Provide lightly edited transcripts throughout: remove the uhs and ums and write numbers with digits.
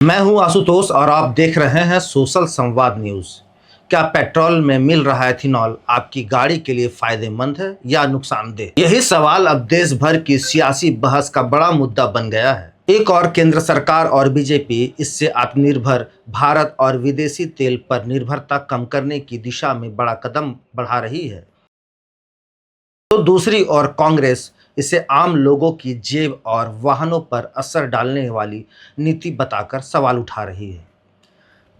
मैं हूं आशुतोष और आप देख रहे हैं सोशल संवाद न्यूज। क्या पेट्रोल में मिल रहा एथेनॉल आपकी गाड़ी के लिए फायदेमंद है या नुकसानदेह? यही सवाल अब देश भर की सियासी बहस का बड़ा मुद्दा बन गया है। एक और केंद्र सरकार और बीजेपी इससे आत्मनिर्भर भारत और विदेशी तेल पर निर्भरता कम करने की दिशा में बड़ा कदम बढ़ा रही है, तो दूसरी ओर कांग्रेस इसे आम लोगों की जेब और वाहनों पर असर डालने वाली नीति बताकर सवाल उठा रही है।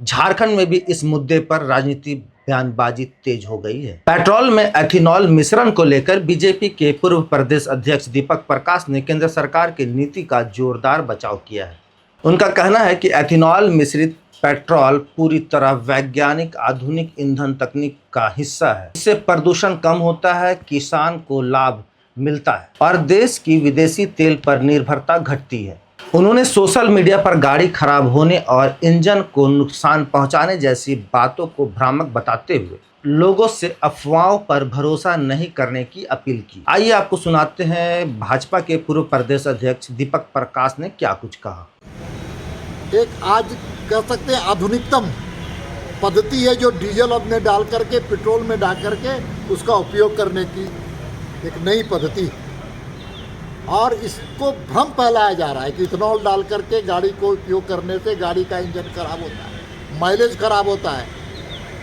झारखंड में भी इस मुद्दे पर राजनीतिक बयानबाजी तेज हो गई है। पेट्रोल में एथेनॉल मिश्रण को लेकर बीजेपी के पूर्व प्रदेश अध्यक्ष दीपक प्रकाश ने केंद्र सरकार की नीति का जोरदार बचाव किया है। उनका कहना है कि एथेनॉल मिश्रित पेट्रोल पूरी तरह वैज्ञानिक आधुनिक ईंधन तकनीक का हिस्सा है। इससे प्रदूषण कम होता है, किसान को लाभ मिलता है और देश की विदेशी तेल पर निर्भरता घटती है। उन्होंने सोशल मीडिया पर गाड़ी खराब होने और इंजन को नुकसान पहुंचाने जैसी बातों को भ्रामक बताते हुए लोगों से अफवाहों पर भरोसा नहीं करने की अपील की। आइए आपको सुनाते हैं भाजपा के पूर्व प्रदेश अध्यक्ष दीपक प्रकाश ने क्या कुछ कहा। एक आज कह सकते हैं आधुनिकतम पद्धति है जो डीजल में डाल करके पेट्रोल में डाल करके उसका उपयोग करने की एक नई पद्धति है और इसको भ्रम फैलाया जा रहा है कि इथेनॉल डाल करके गाड़ी को उपयोग करने से गाड़ी का इंजन खराब होता है, माइलेज खराब होता है।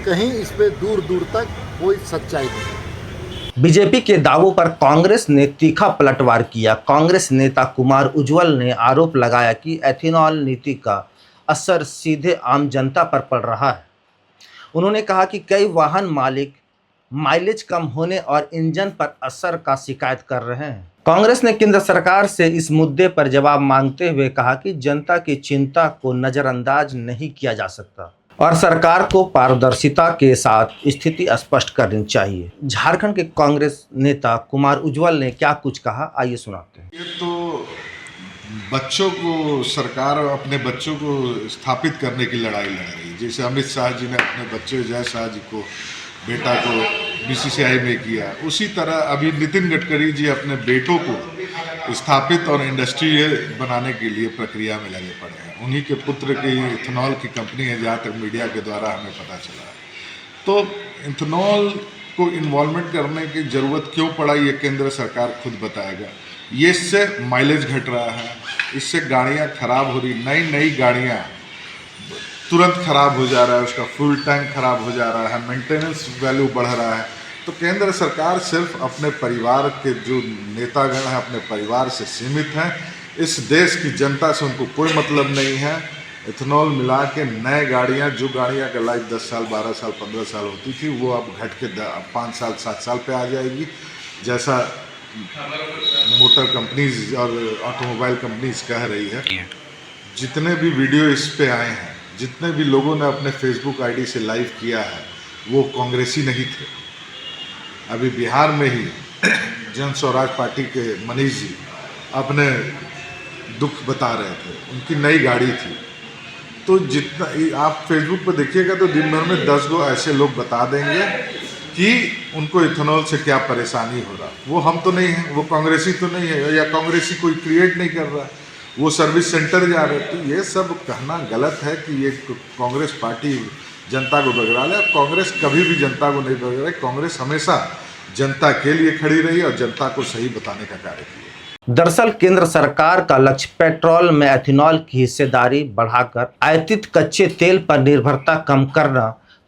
कहीं इस पे दूर दूर तक कोई सच्चाई नहीं। बीजेपी के दावों पर कांग्रेस ने तीखा पलटवार किया। कांग्रेस नेता कुमार उज्ज्वल ने आरोप लगाया कि एथेनॉल नीति का असर सीधे आम जनता पर पड़ रहा है। उन्होंने कहा कि कई वाहन मालिक माइलेज कम होने और इंजन पर असर का शिकायत कर रहे हैं। कांग्रेस ने केंद्र सरकार से इस मुद्दे पर जवाब मांगते हुए कहा कि जनता की चिंता को नजरअंदाज नहीं किया जा सकता और सरकार को पारदर्शिता के साथ स्थिति स्पष्ट करनी चाहिए। झारखंड के कांग्रेस नेता कुमार उज्ज्वल ने क्या कुछ कहा, आइए सुनाते हैं। ये तो बच्चों को सरकार अपने बच्चों को स्थापित करने की लड़ाई लड़ रही है। जैसे अमित शाह जी ने अपने बच्चे जय शाह जी को बेटा को बीसीसीआई में किया, उसी तरह अभी नितिन गडकरी जी अपने बेटों को स्थापित और इंडस्ट्रियल बनाने के लिए प्रक्रिया में लगे पड़े हैं। उन्हीं के पुत्र की इथेनॉल की कंपनी है, जहाँ तक मीडिया के द्वारा हमें पता चला है। तो इथेनॉल को इन्वॉल्वमेंट करने की ज़रूरत क्यों पड़ा, ये केंद्र सरकार खुद बताएगा। ये इससे माइलेज घट रहा है, इससे गाड़ियाँ खराब हो रही, नई गाड़ियाँ तुरंत खराब हो जा रहा है, उसका फुल टैंक खराब हो जा रहा है, मेंटेनेंस वैल्यू बढ़ रहा है। तो केंद्र सरकार सिर्फ अपने परिवार के जो नेतागण हैं अपने परिवार से सीमित हैं। इस देश की जनता से उनको कोई मतलब नहीं है। इथेनॉल मिला के नए गाड़ियाँ, जो गाड़ियाँ का लाइफ 10 साल 12 साल 15 साल होती थी, वो अब घट के 5 साल 7 साल पे आ जाएगी। जैसा मोटर कंपनीज और ऑटोमोबाइल कंपनीज कह रही है। जितने भी वीडियो इस पे आए हैं, जितने भी लोगों ने अपने फेसबुक आईडी से लाइव किया है, वो कांग्रेसी नहीं थे। अभी बिहार में ही जन स्वराज पार्टी के मनीष जी अपने दुख बता रहे थे, उनकी नई गाड़ी थी। तो जितना आप फेसबुक पर देखिएगा तो दिन भर में 10 गो ऐसे लोग बता देंगे कि उनको इथेनॉल से क्या परेशानी हो रहा। वो हम तो नहीं हैं, वो कांग्रेसी तो नहीं है, या कांग्रेसी कोई क्रिएट नहीं कर रहा, वो सर्विस सेंटर जा रहे। तो ये सब कहना गलत है कि ये कांग्रेस पार्टी जनता को बगड़ा ले। कांग्रेस कभी भी जनता को नहीं बगड़ा, कांग्रेस हमेशा जनता के लिए खड़ी रही और जनता को सही बताने का कार्य किया। दरअसल केंद्र सरकार का लक्ष्य पेट्रोल में एथेनॉल की हिस्सेदारी बढ़ाकर आयातित कच्चे तेल पर निर्भरता कम करना,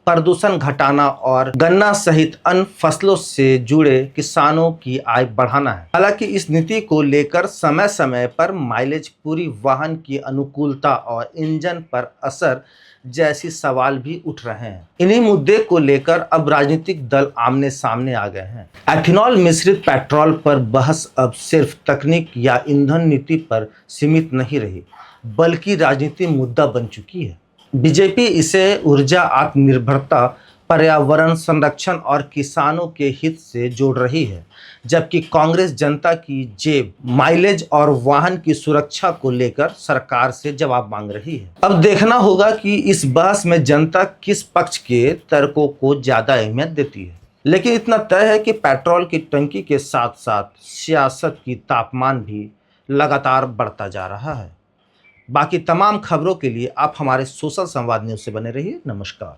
प्रदूषण घटाना और गन्ना सहित अन्य फसलों से जुड़े किसानों की आय बढ़ाना है। हालांकि इस नीति को लेकर समय समय पर माइलेज, पूरी वाहन की अनुकूलता और इंजन पर असर जैसी सवाल भी उठ रहे हैं। इन्हीं मुद्दे को लेकर अब राजनीतिक दल आमने सामने आ गए हैं। एथेनॉल मिश्रित पेट्रोल पर बहस अब सिर्फ तकनीक या ईंधन नीति पर सीमित नहीं रही, बल्कि राजनीतिक मुद्दा बन चुकी है। बीजेपी इसे ऊर्जा आत्मनिर्भरता, पर्यावरण संरक्षण और किसानों के हित से जोड़ रही है, जबकि कांग्रेस जनता की जेब, माइलेज और वाहन की सुरक्षा को लेकर सरकार से जवाब मांग रही है। अब देखना होगा कि इस बहस में जनता किस पक्ष के तर्कों को ज्यादा अहमियत देती है। लेकिन इतना तय है कि पेट्रोल की टंकी के साथ साथ सियासत की तापमान भी लगातार बढ़ता जा रहा है। बाकी तमाम खबरों के लिए आप हमारे सोशल संवाद न्यूज़ से बने रहिए। नमस्कार।